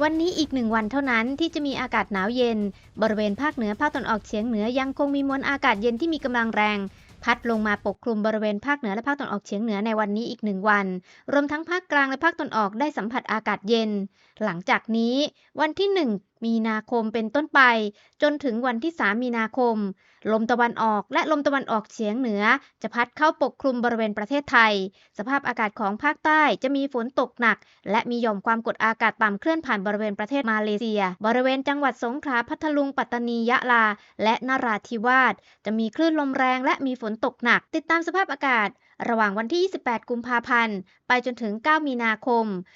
วันนี้อีก1 วันเท่านั้นที่จะมีอากาศหนาวเย็นบริเวณภาคเหนือภาคตะวันออกเฉียงเหนือยังคงมีมวลอากาศเย็นที่มีกำลังแรงพัดลงมาปกคลุมบริเวณภาคเหนือและภาคตะวันออกเฉียงเหนือในวันนี้อีก1 วันรวมทั้งภาคกลางและภาคตะวันออกได้สัมผัสอากาศเย็นหลังจากนี้วันที่1 มีนาคมเป็นต้นไปจนถึงวันที่3 มีนาคมลมตะวันออกและลมตะวันออกเฉียงเหนือจะพัดเข้าปกคลุมบริเวณประเทศไทยสภาพอากาศของภาคใต้จะมีฝนตกหนักและมีหย่อมความกดอากาศต่ำเคลื่อนผ่านบริเวณประเทศมาเลเซียบริเวณจังหวัดสงขลาพัทลุงปัตตานียะลาและนราธิวาสจะมีคลื่นลมแรงและมีฝนตกหนักติดตามสภาพอากาศระหว่างวันที่28 กุมภาพันธ์ไปจนถึง9 มีนาคม